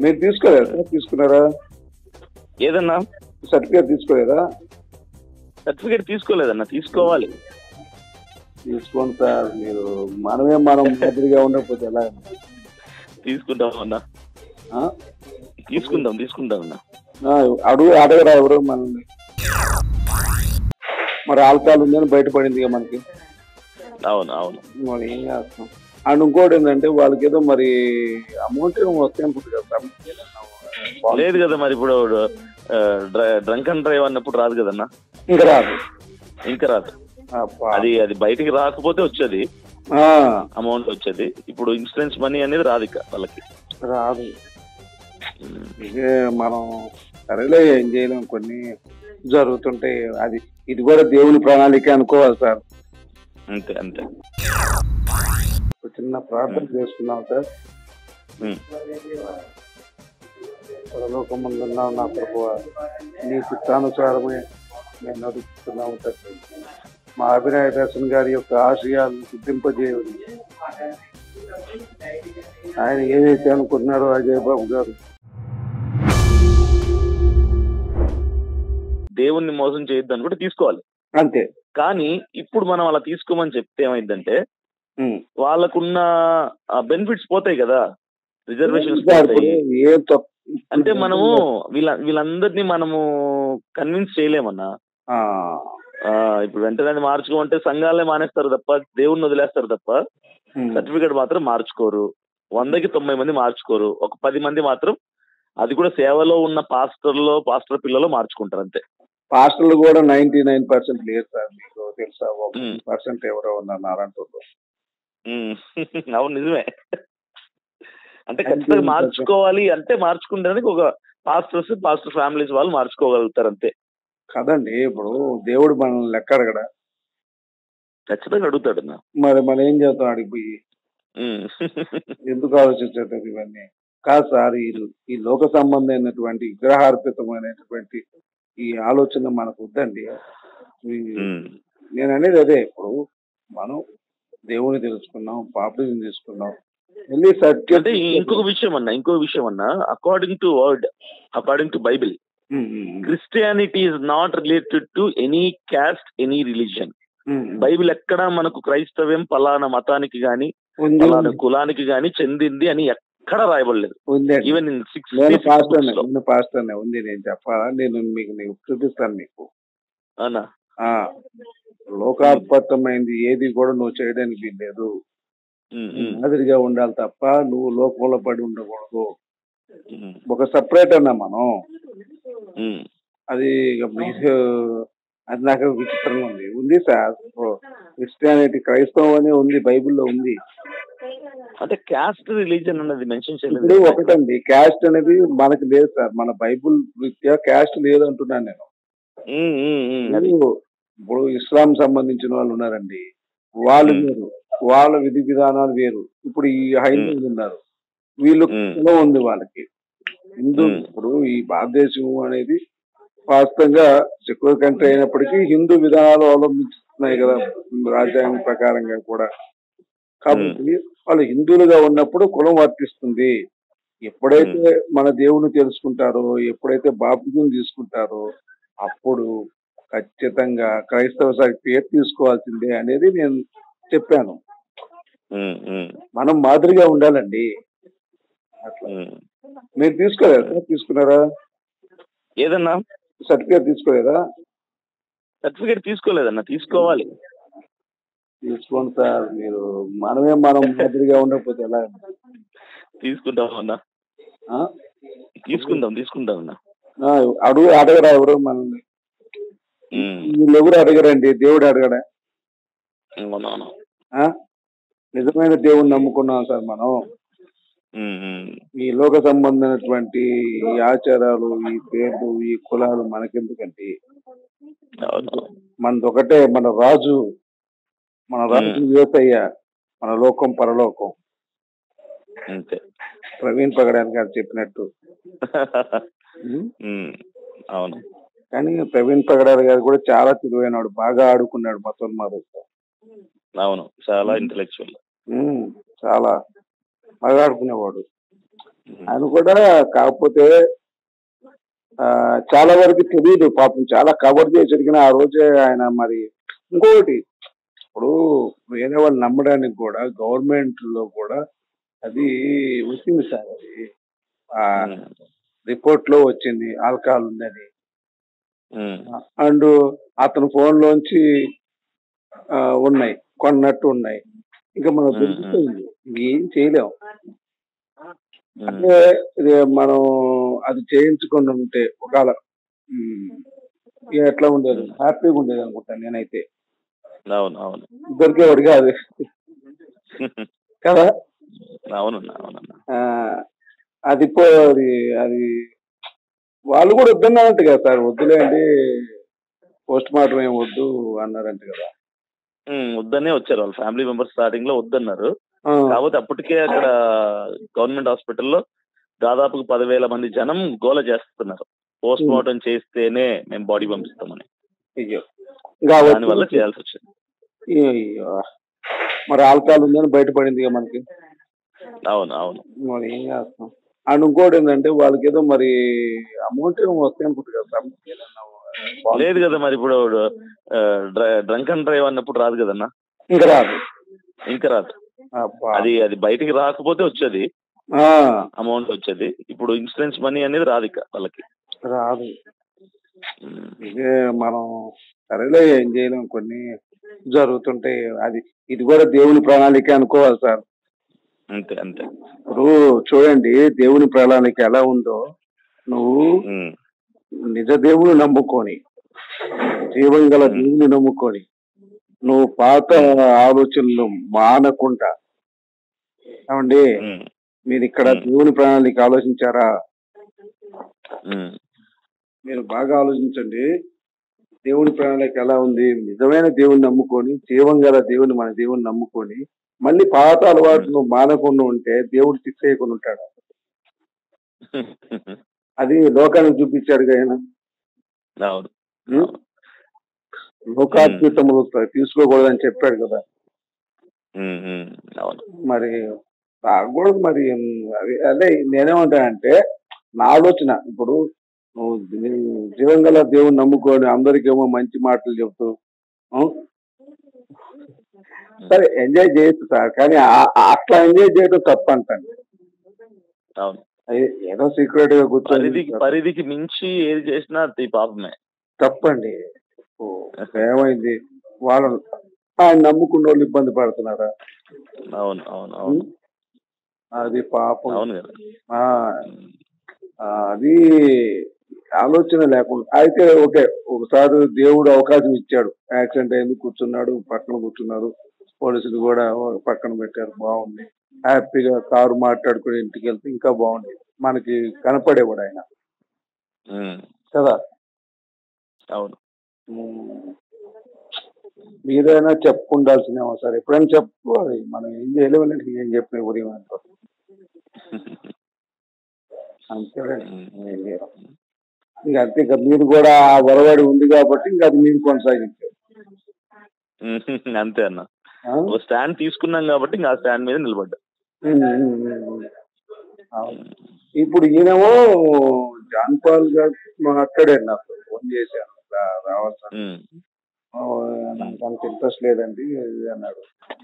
మీరు తీసుకోలేదా సార్? తీసుకున్నారా? ఏదన్నా సర్టిఫికేట్ తీసుకోలేదా? సర్టిఫికేట్ తీసుకోలేదన్నా, తీసుకోవాలి. తీసుకోండి సార్. మీరు మనం మాదిరిగా ఉండకపోతే ఎలా? తీసుకుంటామన్నా, ఆ? తీసుకుంటామన్నా. అడగరా ఎవరు మనల్ని? మరి ఆల్కహాల్ ఉందని బయటపడింది ఇక మనకి. అవును. మరి ఏం చేస్తాం? అండ్ ఇంకోటి ఏంటంటే వాళ్ళకి ఏదో మరి అమౌంట్ ఏమో వస్తాయి అనుకుంటుంది కదా సార్. లేదు కదా మరి, ఇప్పుడు డ్రంక్ అండ్ డ్రైవ్ అన్నప్పుడు రాదు కదన్నా. ఇంకా రాదు. అది బయటికి రాకపోతే వచ్చేది అమౌంట్ వచ్చేది. ఇప్పుడు ఇన్సూరెన్స్ మనీ అనేది రాదు ఇక వాళ్ళకి, రాదు. ఇదే మనం సరేలే, ఏం చేయలేం, కొన్ని జరుగుతుంటాయి. ఇది కూడా దేవుని ప్రణాళిక అనుకోవాలి సార్. అంతే. చిన్న ప్రార్థన చేసుకున్నాం సార్. పరలోకమందున్నావు నా ప్రభువా, నీ చిత్తానుసారమే మేము నడుస్తున్నాము తండ్రి. మా అభినయ దర్శన్ గారి యొక్క ఆశయాలను సిద్ధింపజేయదు. ఆయన ఏదైతే అనుకుంటున్నారో అజయ్ బాబు గారు, దేవుణ్ణి మోసం చేయొద్దు అనుకుంటే తీసుకోవాలి అంతే. కానీ ఇప్పుడు మనం అలా తీసుకోమని చెప్తే ఏమైందంటే వాళ్ళకున్న బెనిఫిట్స్ పోతాయి కదా, రిజర్వేషన్స్ పోతాయి. అంటే మనము వీళ్ళందరినీ మనము కన్విన్స్ చేయలేమన్నా. ఇప్పుడు వెంటనే మార్చుకోమంటే సంఘాలే మానేస్తారు తప్ప, దేవుణ్ణి వదిలేస్తారు తప్ప సర్టిఫికేట్ మాత్రం మార్చుకోరు. 100కి 90 మంది మార్చుకోరు. ఒక 10 మంది మాత్రం, అది కూడా సేవలో ఉన్న పాస్టర్ పిల్లలు మార్చుకుంటారు అంతే. పాస్టర్లు కూడా 99% లేదు సార్. మీకు తెలుసా? 1% ఎవరో ఉన్నారు నారాయణపూర్లో. అవును, నిజమే. అంటే ఖచ్చితంగా మార్చుకోవాలి అంటే మార్చుకుంటానికి ఒక పాస్టర్ ఫ్యామిలీస్ వాళ్ళు మార్చుకోగలుగుతారు అంతే కదండి. ఇప్పుడు దేవుడు మనల్ని లెక్క అడగడా? ఖచ్చితంగా అడుగుతాడు. మరి మనం ఏం చేద్దాం అడిగిపోయి? ఎందుకు ఆలోచించదు ఇవన్నీ? కాదు సార్, ఈ లోక సంబంధమైనటువంటి విగ్రహార్పితమైనటువంటి ఈ ఆలోచన మనకు వద్దండి. నేను అనేది అదే. ఇప్పుడు మనం దేవుని తెలుసుకున్నాం, పాపని తీసుకున్నాం. అంటే ఇంకొక విషయం అన్నా, according to Bible, Christianity is not related to any caste, any religion. Bible ఎక్కడా మనకు క్రైస్తవ్యం పలానా మతానికి గాని పలానా కులానికి గాని చెందింది అని ఎక్కడ రాయబడలేదు. ఈవెన్ ఇన్ 6 పాస్టర్నే ఉంది. నేను చెప్పాలా? నేను చూపిస్తాను మీకు. అవునా? లోకార్పతమైంది ఏది కూడా నువ్వు చేయడానికి వీల్లేదు. మాదిరిగా ఉండాలి తప్ప నువ్వు లోకంలో పడి ఉండకూడదు. ఒక సపరేట్ అన్నా మనం. అది నాకు విచిత్రంగా ఉంది సార్. క్రిస్టియానిటీ, క్రైస్తవం అనే ఉంది, బైబిల్లో ఉంది. అంటే క్యాస్ట్ రిలీజన్ అనేది మెన్షన్ చేయలేదు. ఇప్పుడు ఒకటండి, క్యాస్ట్ అనేది మనకి లేదు సార్. మన బైబుల్ రీత్యా క్యాస్ట్ లేదు అంటున్నాను నేను. ఇప్పుడు ఇస్లాం సంబంధించిన వాళ్ళు ఉన్నారండి, వాళ్ళు వేరు, వాళ్ళ విధి విధానాలు వేరు. ఇప్పుడు ఈ హైందవులు ఉన్నారు, వీళ్ళు ఉంది వాళ్ళకి. హిందూ, ఇప్పుడు ఈ భారతదేశం అనేది వాస్తవంగా సెక్యులర్ కంట్రీ అయినప్పటికీ హిందూ విధానాలు అవలంబిస్తున్నాయి కదా రాజ్యాంగం ప్రకారంగా కూడా. కాబట్టి వాళ్ళు హిందువులుగా ఉన్నప్పుడు కులం వర్తిస్తుంది. ఎప్పుడైతే మన దేవుని తెలుసుకుంటారో, ఎప్పుడైతే బాప్తిజం తీసుకుంటారో, అప్పుడు ఖచ్చితంగా క్రైస్తవ సర్టిఫికేట్ తీసుకోవాల్సిందే అనేది నేను చెప్పాను. మనం మాదిరిగా ఉండాలండి. అట్లా మీరు తీసుకోలేదా? తీసుకున్నారా? ఏదన్నా సర్టిఫికేట్ తీసుకోలేదా? సర్టిఫికేట్ తీసుకోలేదన్నా, తీసుకోవాలి. తీసుకోండి సార్. మీరు మనం మాదిరిగా ఉండకపోతే ఎలా? తీసుకుంటామన్నా, తీసుకుంటామన్నా. అడగరా ఎవరు మనల్ని? వీళ్ళు ఎవరు అడగరండి, దేవుడు అడగడా? నిజమైన దేవుడిని నమ్ముకున్నాం సార్ మనం. ఈ లోక సంబంధమైనటువంటి ఈ ఆచారాలు, ఈ పేర్లు, ఈ కులాలు మనకెందుకండి? మనదొకటే, మన రాజు యేసయ్య, మన లోకం పరలోకం. అంతే. ప్రవీణ్ పగడాన్ గారు చెప్పినట్టు. అవును. కానీ ప్రవీణ్ పగడాన్ గారు కూడా చాలా తెలివైనడు, బాగా ఆడుకున్నాడు మొత్తం మాతో. అవును, చాలా ఇంటెలెక్చువల్, చాలా బాగా ఆడుకునేవాడు. ఆయన కూడా కాకపోతే చాలా వరకు తెలియదు పాపం, చాలా కవర్ చేసి ఆ రోజే ఆయన మరి. ఇంకొకటి, ఇప్పుడు వేరే వాళ్ళు నమ్మడానికి కూడా గవర్నమెంట్ లో కూడా అది వచ్చింది సార్, అది రిపోర్ట్ లో వచ్చింది ఆల్కహాల్ ఉందని. అండ్ అతని ఫోన్ లోంచి ఉన్నాయి, కొన్నట్టు ఉన్నాయి. ఇంకా మనం దొరుకుతుంది, ఏం చేయలేము. అంటే మనం అది చేయించుకొని ఉంటే ఒకవేళ ఎట్లా ఉండేది, హ్యాపీగా ఉండేది అనుకుంటాను నేనైతే. దొరికేవాడు కాదు కదా. అది అది వాళ్ళు కూడా వద్దన్నారంట కదా సార్, వద్దులేండి పోస్ట్ మార్టం ఏం వద్దు అన్నారంట కదా. వద్దనే వచ్చారు వాళ్ళ ఫ్యామిలీ మెంబర్స్, స్టార్టింగ్ లో వద్దన్నారు. కాకపోతే అప్పటికే అక్కడ గవర్నమెంట్ హాస్పిటల్లో దాదాపు 10,000 మంది జనం గోల చేస్తున్నారు, పోస్ట్ మార్టం చేస్తేనే మేము బాడీ పంపిస్తామని. దానివల్ల చేయాల్సి వచ్చింది. మరి ఆల్కహాల్ ఉందని బయటపడింది మనకి. అవును మరి ఏం చేస్తాం. అండ్ ఇంకోటి ఏంటంటే వాళ్ళకి ఏదో మరి అమౌంట్ ఏమో వస్తాయి అనుకుంటుంది కదా. లేదు కదా మరి, ఇప్పుడు డ్రంక్ అండ్ డ్రైవ్ అన్నప్పుడు రాదు కదన్నా. ఇంకా రాదు. అది బయటికి రాకపోతే వచ్చేది అమౌంట్ వచ్చేది. ఇప్పుడు ఇన్సూరెన్స్ మనీ అనేది రాదు ఇక వాళ్ళకి, రాదు. ఇదే మనం సరేలే ఏం చేయలేం, కొన్ని జరుగుతుంటాయి. ఇది కూడా దేవుని ప్రణాళిక అనుకోవాలి సార్. అంతే. ఇప్పుడు చూడండి, దేవుని ప్రణాళిక ఎలా ఉందో, నువ్వు నిజ దేవుని నమ్ముకొని, జీవం గల దేవుని నమ్ముకొని, నువ్వు పాత ఆలోచనలు మానకుండా. ఏమండి, మీరు ఇక్కడ దేవుని ప్రణాళిక ఆలోచించారా? మీరు బాగా ఆలోచించండి. దేవుని ప్రణాళిక ఎలా ఉంది? నిజమైన దేవుని నమ్ముకొని, జీవం గల దేవుని, మన దేవుని నమ్ముకొని, మళ్ళీ పాత అలవాట్లు మానకుండా ఉంటే దేవుడు శిక్ష చేయకుండా ఉంటాడు. అది లోకానికి చూపించాడు ఆయన. లోకాతీతములు తీసుకోకూడదని చెప్పాడు కదా. మరి కూడా మరి అదే నేనేమంటానంటే, నా ఆలోచన ఇప్పుడు నువ్వు జీవం గల దేవుని నమ్ముకొని అందరికేమో మంచి మాటలు చెప్తూ సరే ఎంజాయ్ చేయొచ్చు సార్, కానీ అట్లా ఎంజాయ్ చేయడం తప్పు అంటాను. ఏదో సీక్రెట్ గా కూర్చొని పరిధికి మించి ఏది చేసినా పాపమే, తప్పండి. ఏమైంది, వాళ్ళు ఆయన నమ్ముకున్న వాళ్ళు ఇబ్బంది పడుతున్నారా? అవును అది పాపం. అది ఆలోచన లేకుండా అయితే ఓకే. ఒకసారి దేవుడు అవకాశం ఇచ్చాడు, యాక్సిడెంట్ అయింది, కూర్చున్నాడు, పక్కన కూర్చున్నారు, పోలీసులు కూడా పక్కన పెట్టారు, బాగుంది. హ్యాపీగా కారు మాట్లాడుకుని ఇంటికి వెళ్తే ఇంకా బాగుంది, మనకి కనపడేవాడు ఆయన కదా. అవును. మీరైనా చెప్పుకుండాల్సిన సార్, ఎప్పుడైనా చెప్పుకోవాలి. మనం ఏం చేయలేమని ఏం చెప్పిన ఊరి అంతే. ఇంకా మీరు కూడా ఆ వరవాడి ఉంది కాబట్టి ఇంకా అది మీరు కొనసాగించారు. అంతే అన్న, స్టాండ్ తీసుకున్నాం కాబట్టి ఇంకా ఆ స్టాండ్ మీద నిలబడ్డా. ఇప్పుడు ఈయనేమో జాన్ పాల్ గారు మాట్లాడారు, నాకు ఫోన్ చేశాను, రావాలి నాకు అంత ఇంట్రెస్ట్ లేదండి అన్నాడు.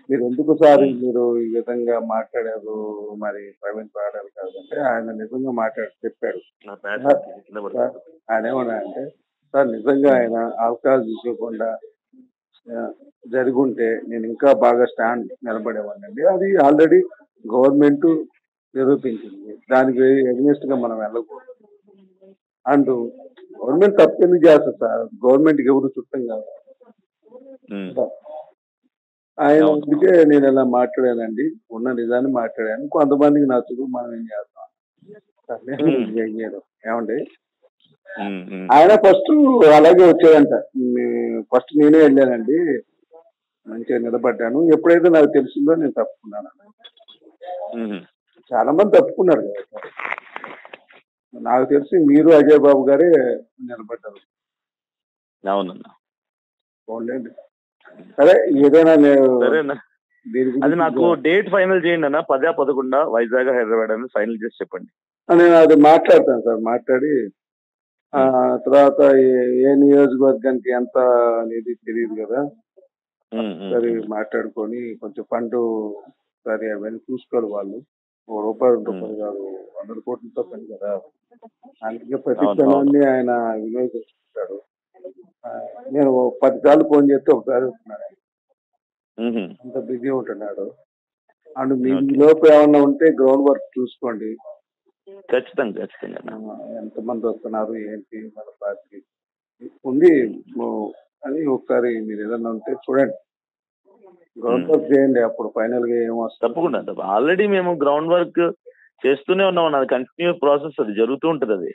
మీరు ఎందుకు సార్ మీరు ఈ విధంగా మాట్లాడారు, మరి ప్రవీణ్ పాడారు కాదంటే ఆయన నిజంగా చెప్పాడు. ఆయన ఏమన్నా అంటే, సార్ నిజంగా ఆయన ఆల్కహాల్ తీసుకోకుండా జరుగుంటే నేను ఇంకా బాగా స్టాండ్ నిలబడేవాడినండి. అది ఆల్రెడీ గవర్నమెంట్ నిరూపించింది, దానికి ఎగ్నెస్ట్ గా మనం వెళ్ళకూడదు అంటూ. గవర్నమెంట్ తప్పు ఎందుకు చేస్తుంది సార్? గవర్నమెంట్కి ఎవరు చుట్టం కాదు. ఆయన అందుకే నేను ఇలా మాట్లాడానండి, ఉన్న నిజాన్ని మాట్లాడాను. కొంతమందికి నచ్చదు, మనం ఏం చేస్తాం, ఏమండి. ఆయన ఫస్ట్ అలాగే వచ్చాడంట. ఫస్ట్ నేనే వెళ్ళానండి, మంచిగా నిలబడ్డాను, ఎప్పుడైతే నాకు తెలిసిందో నేను తప్పుకున్నాను. చాలా మంది తప్పుకున్నారు కదా. నాకు తెలిసి మీరు అజయ్ బాబు గారే నిలబడ్డారు. అవునన్నా. బాగుండండి. సరే, ఏదైనా అది నాకు డేట్ ఫైనల్ చేయండి అన్న, 10, 11 వైజాగ్, హైదరాబాద్ అని ఫైనల్ చేసి చెప్పండి. నేను అది మాట్లాడతాను సార్, మాట్లాడి తర్వాత ఏ నియోజకవర్గానికి ఎంత అనేది తెలియదు కదా, సరే మాట్లాడుకొని కొంచెం ఫండ్ సరే అవన్నీ చూసుకోవాలి వాళ్ళు. రూపాయలు 2 రూపాయలు కాదు, 100 కోట్లతో పని కదా. అందుకే ప్రతి క్షణాన్ని ఆయన వినియోగించుకుంటాడు. నేను 10 సార్లు ఫోన్ చేస్తే ఒకసారి వస్తున్నాడు, అంత బిజీ ఉంటున్నాడు. అండ్ మీ లోపు ఏమన్నా ఉంటే గ్రౌండ్ వర్క్ చూసుకోండి. ఖచ్చితంగా ఎంతమంది వస్తున్నారు ఏంటి మన పార్టీ ఉంది అని ఒకసారి మీరు ఏదన్నా ఉంటే చూడండి, గ్రౌండ్ వర్క్ చేయండి, అప్పుడు ఫైనల్ గా ఏమొస్తుంది. తప్పకుండా. ఆల్రెడీ మేము గ్రౌండ్ వర్క్ చేస్తూనే ఉన్నాం, అది కంటిన్యూ ప్రాసెస్, అది జరుగుతూ ఉంటది. అది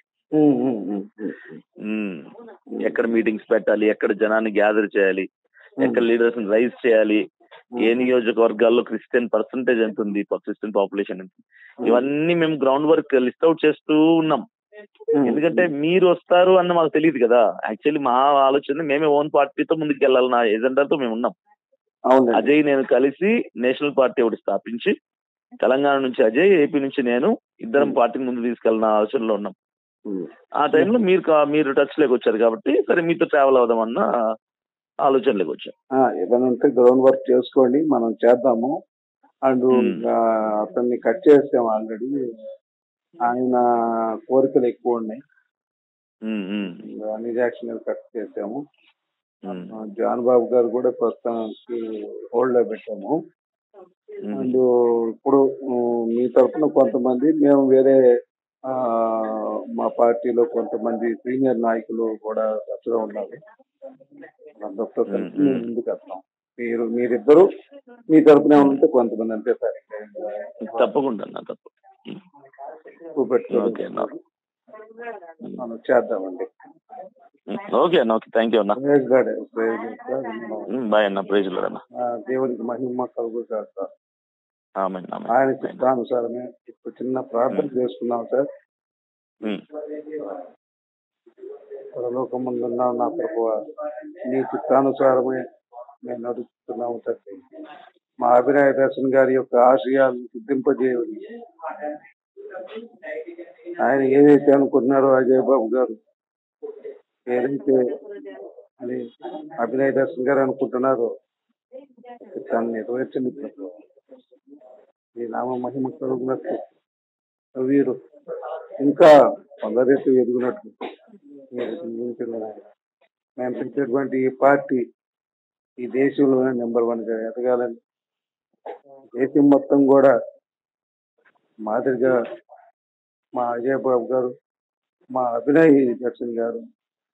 ఎక్కడ మీటింగ్స్ పెట్టాలి, ఎక్కడ జనాన్ని గ్యాదర్ చేయాలి, ఎక్కడ లీడర్స్ రైజ్ చేయాలి, ఏ నియోజకవర్గాల్లో క్రిస్టియన్ పర్సంటేజ్ ఎంత ఉంది, క్రిస్టియన్ పాపులేషన్ ఎంత, ఇవన్నీ మేము గ్రౌండ్ వర్క్ లిస్ట్ అవుట్ చేస్తూ ఉన్నాం. ఎందుకంటే మీరు వస్తారు అన్న మాకు తెలియదు కదా. యాక్చువల్లీ మా ఆలోచన మేమే ఓన్ పార్టీతో ముందుకు వెళ్ళాలన్న ఎజెండాతో మేము ఉన్నాం. అజయ్ నేను కలిసి నేషనల్ పార్టీ ఒకటి స్థాపించి, తెలంగాణ నుంచి అజయ్, ఏపీ నుంచి నేను, ఇద్దరం పార్టీని ముందు తీసుకెళ్ళిన ఆలోచనలో ఉన్నాం. ఆ టైంలో మీరు టచ్ లోకి వచ్చారు కాబట్టి సరే మీతో ట్రావెల్ అవుదామన్న ఆలోచనలోకి వచ్చాం. ఏదైనా ఉంటే గ్రౌండ్ వర్క్ చేసుకోండి, మనం చేద్దాము. అండ్ అతన్ని కట్ చేసాము ఆల్రెడీ, ఆయన కోరికలు ఎక్కువ ఉన్నాయి, నిజాక్షణ కట్ చేసాము. జాన్ బాబు గారు కూడా ప్రస్తుతానికి హోల్డ్ లో పెట్టాము. అండ్ ఇప్పుడు మీ తరఫున కొంతమంది, మేము వేరే మా పార్టీలో కొంతమంది సీనియర్ నాయకులు కూడా టచ్లో ఉన్నారు, అందరితో కలిసి మేము ముందుకు వస్తాం. మీరిద్దరు మీ తరఫున ఉంటే కొంతమంది అంతే సార్, తప్పకుండా మనం చేద్దామండి. ఓకే అన్న, ఓకే, థ్యాంక్ యూ అన్న. బాయ్ అన్న, ప్రైజ్ లార్డ్ అన్న. దేవునికి మహిమ కలుగు సార్. ఆయన చిత్తానుసారమే ఇప్పుడు చిన్న ప్రార్థన చేసుకున్నాం సార్. పరలోకమందున్న నా ప్రభువా, నీ చిత్తానుసారమే మేము నడుస్తున్నాము తండ్రి. మా అభినయ దర్శన్ గారి యొక్క ఆశయాలను సిద్ధింపజేయని, ఆయన ఏదైతే అనుకుంటున్నారో అజయ్ బాబు గారు, ఏదైతే అని అభినయ దర్శన్ గారు అనుకుంటున్నారో దాన్ని నెరవేర్చండి ప్రభు. ఈ నామ మహిమ కలుగునట్లు వీరు ఇంకా కొందరైతే ఎదుగునట్లు మేము పెట్టేటువంటి ఈ పార్టీ ఈ దేశంలోనే నెంబర్ 1 గా ఎదగాలని, దేశం మొత్తం కూడా మాదిరిగా మా అజయ్ బాబు గారు, మా అభినయ్ దర్శన్ గారు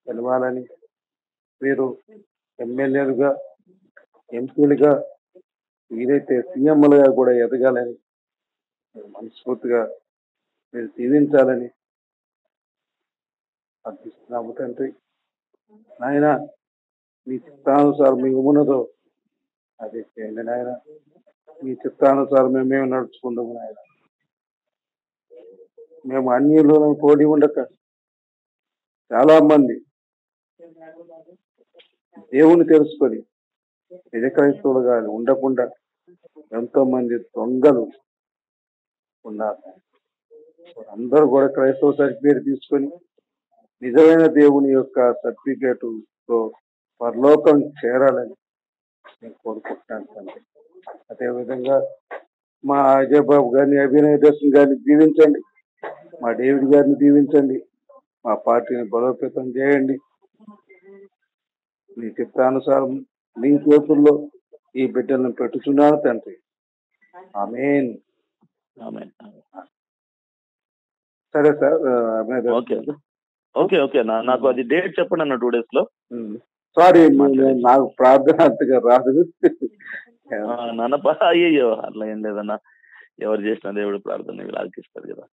తెలవాలని, వీరు ఎమ్మెల్యేలుగా, ఎంపీలుగా, వీరైతే సీఎంలుగా కూడా ఎదగాలని మనస్ఫూర్తిగా మీరు దీవించాలని అర్థిస్తున్నాము తండ్రి. నాయన మీ చిత్తానుసారం మీ ఉన్నదో అదే చేయండి నాయన. మీ చిత్తానుసారం మేము నడుచుకుంటాము నాయన. మేము అన్యులను పోటీ ఉండక చాలా మంది దేవుని తెలుసుకొని నిజ క్రైస్తవులుగా ఉండకుండా ఎంతో మంది దొంగలు ఉన్నారు. అందరూ కూడా క్రైస్తవ సర్టిఫికేట్ తీసుకొని నిజమైన దేవుని యొక్క సర్టిఫికేట్ తో పరలోకం చేరాలని నేను కోరుకుంటున్నాను తండ్రి. అదేవిధంగా మా అజయ్ బాబు గారిని, అభినయ దర్శన్ గారిని దీవించండి, మా డేవిడ్ గారిని దీవించండి, మా పార్టీని బలోపేతం చేయండి. మీ చిత్తానుసారం మీ చేతుల్లో ఈ బిడ్డలను పెట్టుచున్నాను తండ్రి. ఆమేన్. సరే సార్, ఓకే ఓకే నాకు అది డేట్ చెప్పండి అన్న 2 days లో. సారీ, నాకు ప్రార్థన అంతగా రాదు నాన్న. అయ్యో అట్లా ఏం లేదన్నా, ఎవరు చేసిన దేవుడు ప్రార్థన ఆలకిస్తారు కదా.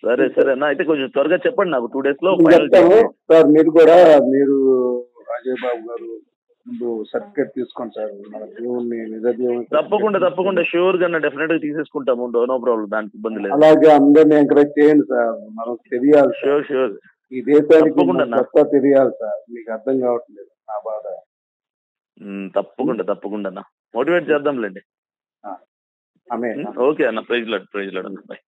సరే సరే అన్న, అయితే కొంచెం త్వరగా చెప్పండి నాకు 2 days లో. సార్ మీరు కూడా అజయ్ బాబు గారు ముందు సర్టిఫికేట్ తీసుకోండి సార్, మన దేవుణ్ణి నిజ దేవుని. తప్పకుండా షూర్ గా డెఫినెట్ గా తీసేసుకుంటాము, నో ప్రాబ్లం, దానికి ఇబ్బంది లేదు. అలాగే అందరినీ ఎంకరేజ్ చేయండి సార్, మనకు తెలియాలి. షూర్ ఈ దేశానికి కొత్త తెలియాలి సార్, మీకు అర్థం కావట్లేదు నా బాధ. తప్పకుండా అన్న. మోటివేట్ చేద్దాంలేండి. ఆమె ఓకే అన్న, ప్రైజ్ లాడ్ అన్న, బాయ్.